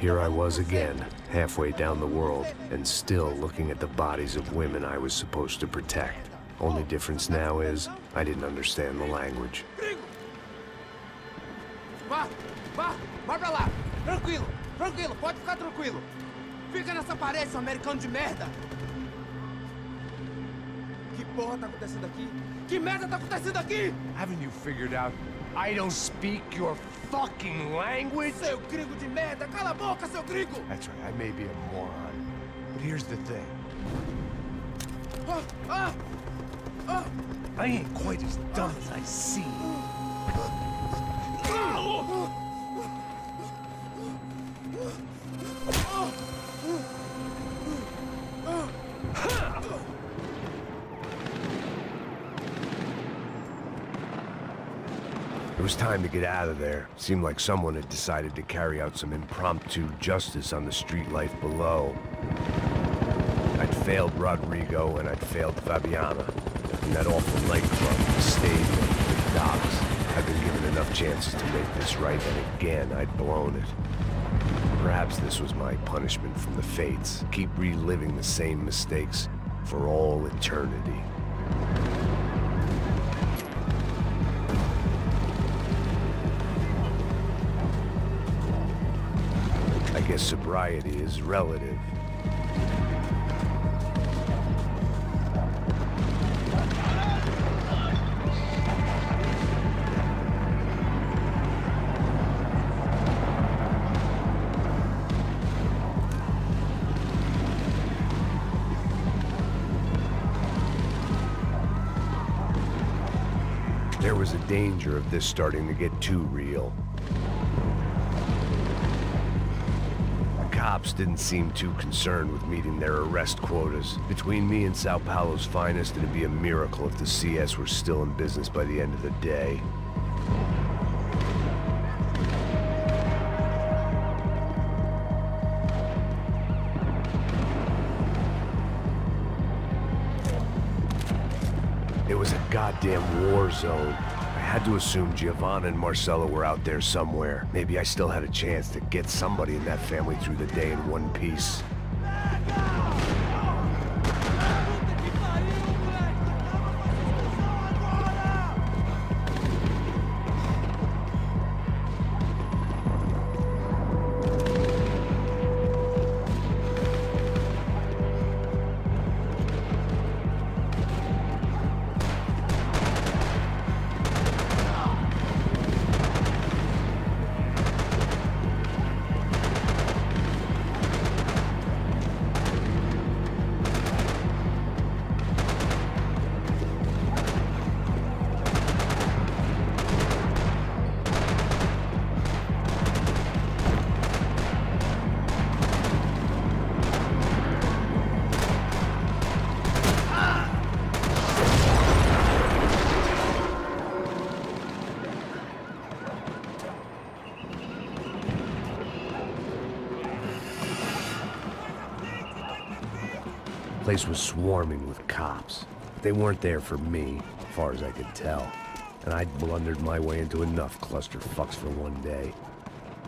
Here I was again, halfway down the world, and still looking at the bodies of women I was supposed to protect. Only difference now is, I didn't understand the language. Vai pra lá! Tranquilo, tranquilo, pode ficar tranquilo. Fica nessa parede, seu americano de merda! Que porra tá acontecendo aqui? Que merda tá acontecendo aqui? Haven't you figured out I don't speak your fucking language? Seu gringo de merda! Cala a boca, seu gringo! That's right, I may be a moron, but here's the thing. I ain't quite as dumb as I seem. It was time to get out of there. Seemed like someone had decided to carry out some impromptu justice on the street life below. I'd failed Rodrigo and I'd failed Fabiana. In that awful nightclub, the stadium, the docks. I'd been given enough chances to make this right, and again, I'd blown it. Perhaps this was my punishment from the fates. Keep reliving the same mistakes for all eternity. I guess sobriety is relative. There was a danger of this starting to get too real. The cops didn't seem too concerned with meeting their arrest quotas. Between me and São Paulo's finest, it'd be a miracle if the CS were still in business by the end of the day. It was a goddamn war zone. I had to assume Giovanna and Marcelo were out there somewhere. Maybe I still had a chance to get somebody in that family through the day in one piece. The place was swarming with cops. They weren't there for me, as far as I could tell. And I'd blundered my way into enough clusterfucks for one day.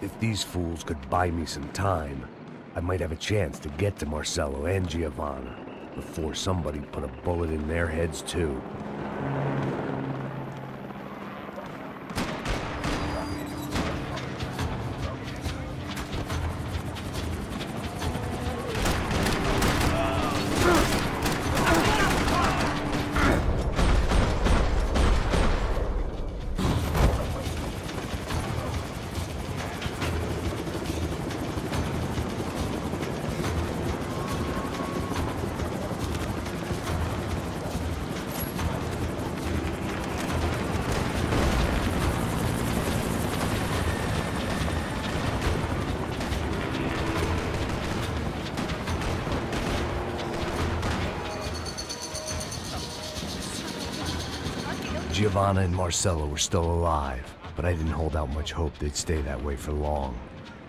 If these fools could buy me some time, I might have a chance to get to Marcelo and Giovanna before somebody put a bullet in their heads too. Giovanna and Marcelo were still alive, but I didn't hold out much hope they'd stay that way for long.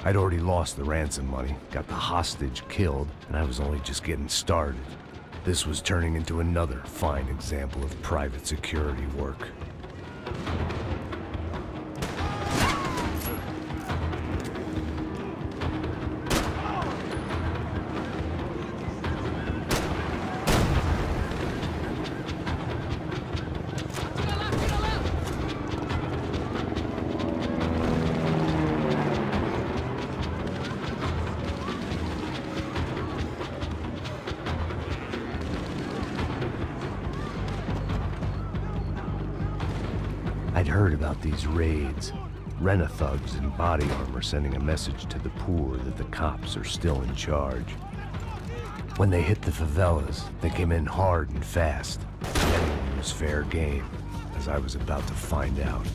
I'd already lost the ransom money, got the hostage killed, and I was only just getting started. This was turning into another fine example of private security work. heard about these raids. Rent-a-thugs in body armor sending a message to the poor that the cops are still in charge. When they hit the favelas, they came in hard and fast. Anyone was fair game, as I was about to find out.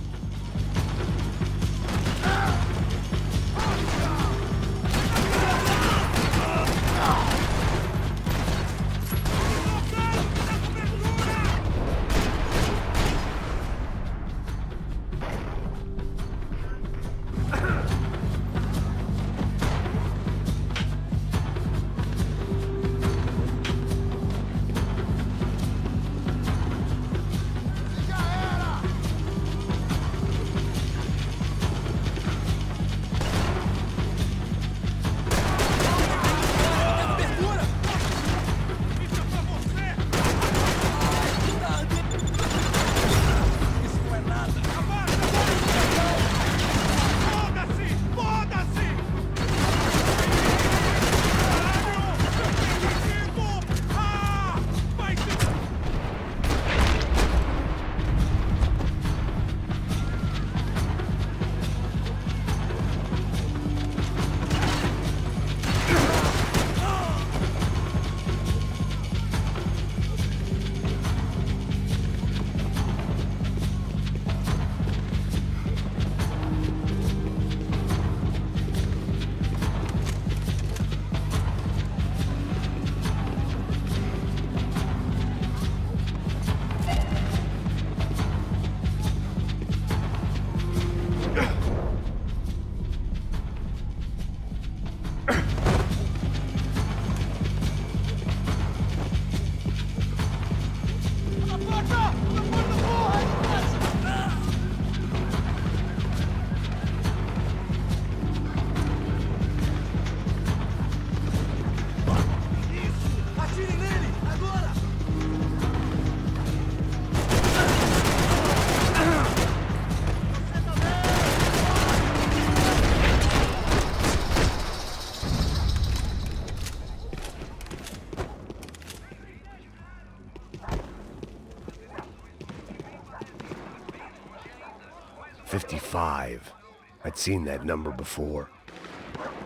I'd seen that number before.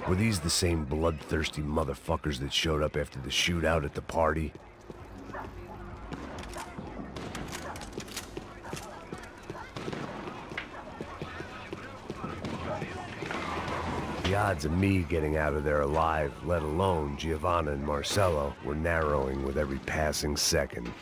Were these the same bloodthirsty motherfuckers that showed up after the shootout at the party? The odds of me getting out of there alive, let alone Giovanna and Marcello, were narrowing with every passing second.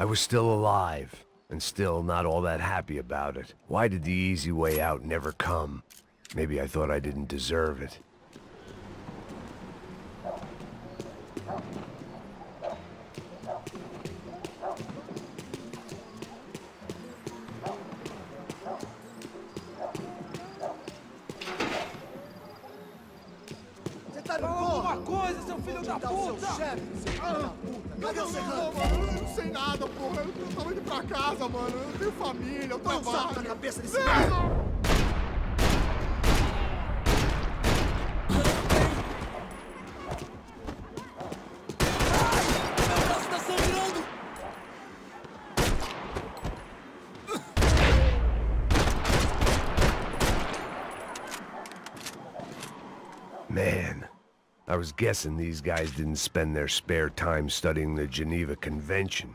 I was still alive, and still not all that happy about it. Why did the easy way out never come? Maybe I thought I didn't deserve it. Alguma coisa, seu filho da puta! Cadê você, mano? Eu não sei nada, porra. Eu tava indo pra casa, mano. Eu tenho família, eu trabalho. Não na cabeça desse cara. Meu braço tá sangrando! Man, I was guessing these guys didn't spend their spare time studying the Geneva Convention.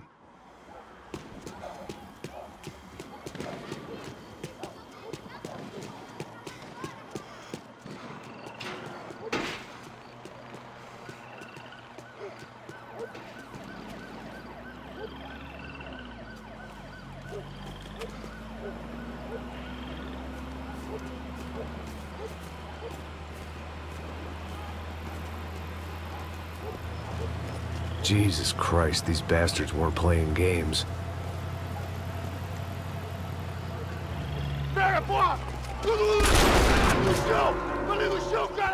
Jesus Christ, these bastards weren't playing games.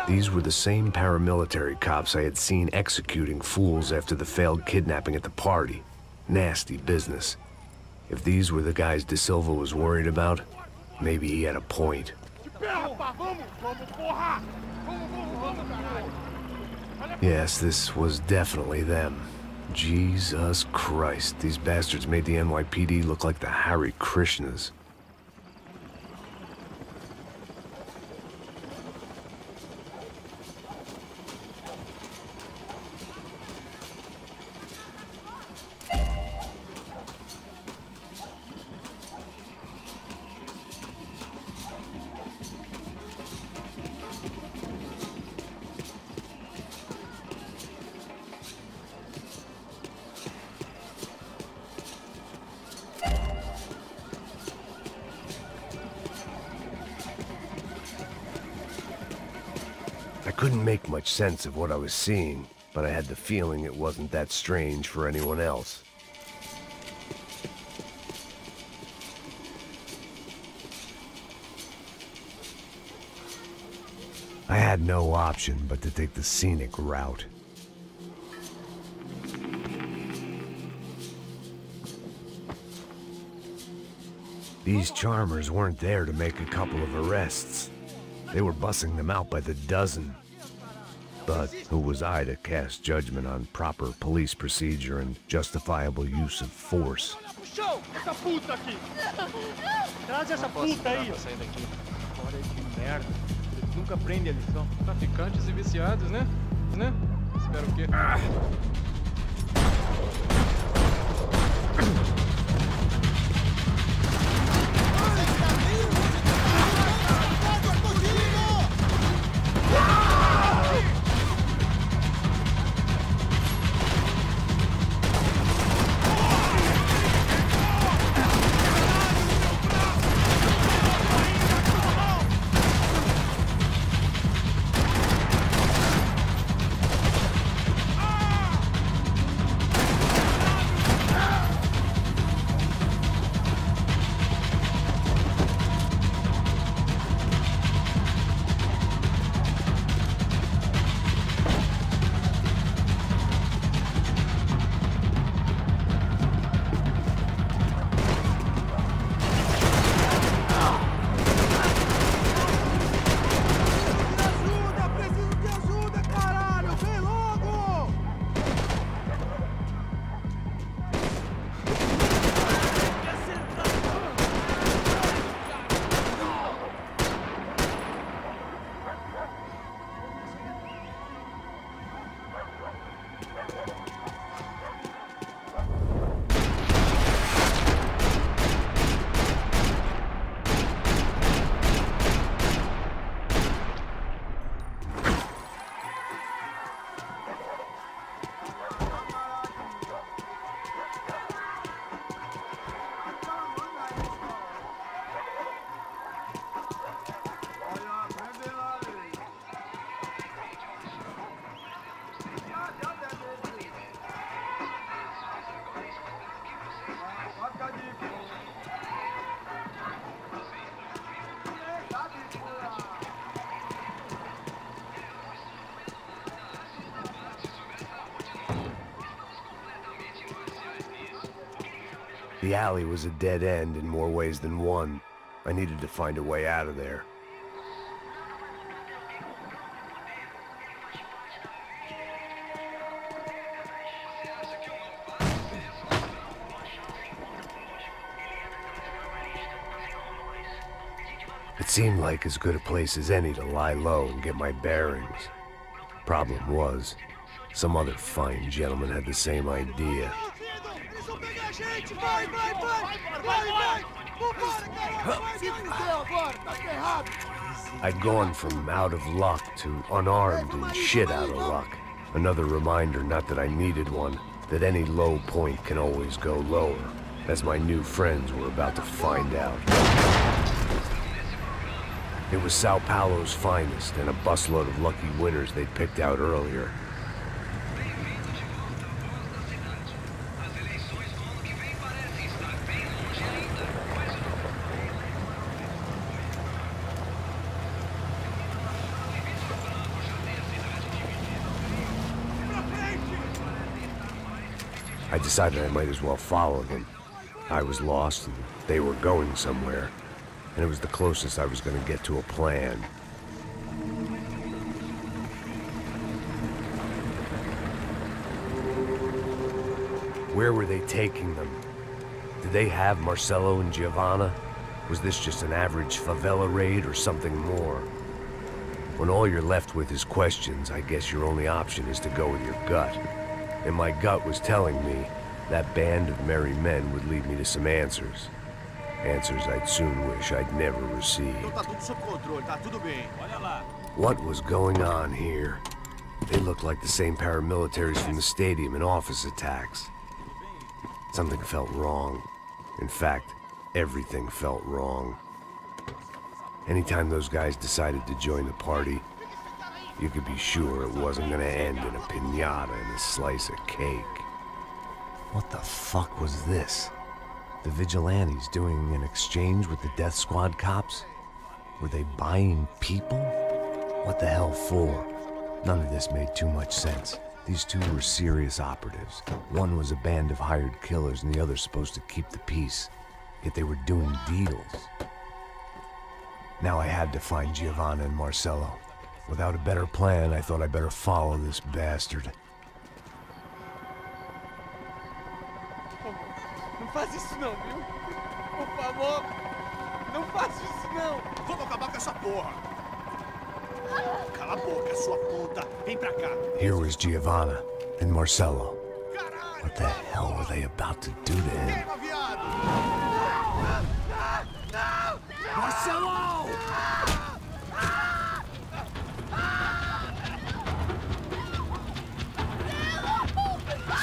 These were the same paramilitary cops I had seen executing fools after the failed kidnapping at the party. Nasty business. If these were the guys De Silva was worried about, maybe he had a point. Yes, this was definitely them. Jesus Christ, these bastards made the NYPD look like the Hare Krishnas. I couldn't make much sense of what I was seeing, but I had the feeling it wasn't that strange for anyone else. I had no option but to take the scenic route. These charmers weren't there to make a couple of arrests. They were bussing them out by the dozen. But who was I to cast judgment on proper police procedure and justifiable use of force? Essa puta aqui! Traz essa puta aí! Sair daqui. Olha que merda. Eles nunca aprendem a lição. Traficantes e viciados, né? Espero o quê? The alley was a dead end in more ways than one. I needed to find a way out of there. It seemed like as good a place as any to lie low and get my bearings. Problem was, some other fine gentleman had the same idea. I'd gone from out of luck to unarmed and shit out of luck. Another reminder, not that I needed one, that any low point can always go lower, as my new friends were about to find out. It was São Paulo's finest and a busload of lucky winners they'd picked out earlier. I decided I might as well follow them. I was lost and they were going somewhere. And it was the closest I was going to get to a plan. Where were they taking them? Did they have Marcelo and Giovanna? Was this just an average favela raid or something more? When all you're left with is questions, I guess your only option is to go with your gut. And my gut was telling me that band of merry men would lead me to some answers. Answers I'd soon wish I'd never received. What was going on here? They looked like the same paramilitaries from the stadium in office attacks. Something felt wrong. In fact, everything felt wrong. Anytime those guys decided to join the party, you could be sure it wasn't gonna end in a piñata and a slice of cake. What the fuck was this? The vigilantes doing an exchange with the death squad cops? Were they buying people? What the hell for? None of this made too much sense. These two were serious operatives. One was a band of hired killers and the other supposed to keep the peace. Yet they were doing deals. Now I had to find Giovanna and Marcelo. Without a better plan, I thought I better follow this bastard. Não faz isso não, viu? Por favor, não faz isso não. Vamos acabar com essa porra. Cala a boca, sua puta. Vem pra cá. Here was Giovanna and Marcelo. What the hell were they about to do to him? Marcelo!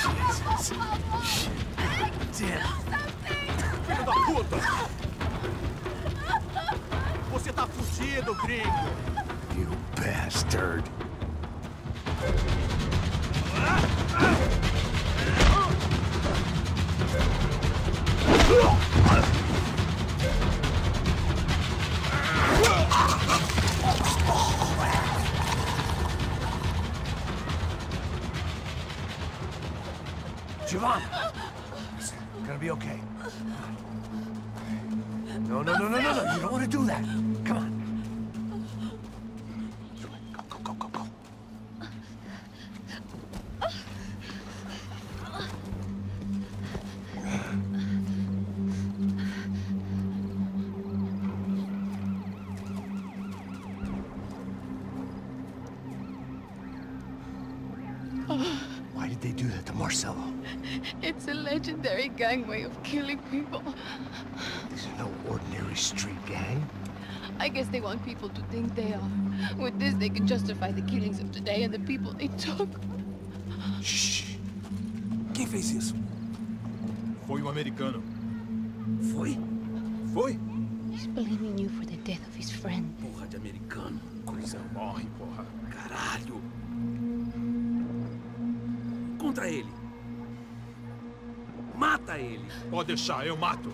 Jesus. Shit. Damn. Filho da puta! Você tá fugido, gringo! You bastard. Giovanna! It's gonna be okay. No. You don't want to do that. Come on. Go. Why did they do that to Marcelo? It's a legendary gang way of killing people. These are no ordinary street gang. I guess they want people to think they are. With this, they can justify the killings of today and the people they took. Shh. Quem fez isso? Foi americano. Foi? He's blaming you for the death of his friend. Porra de americano. Coisa morre, porra. Caralho. Contra ele. Mata ele. Pode deixar, eu mato.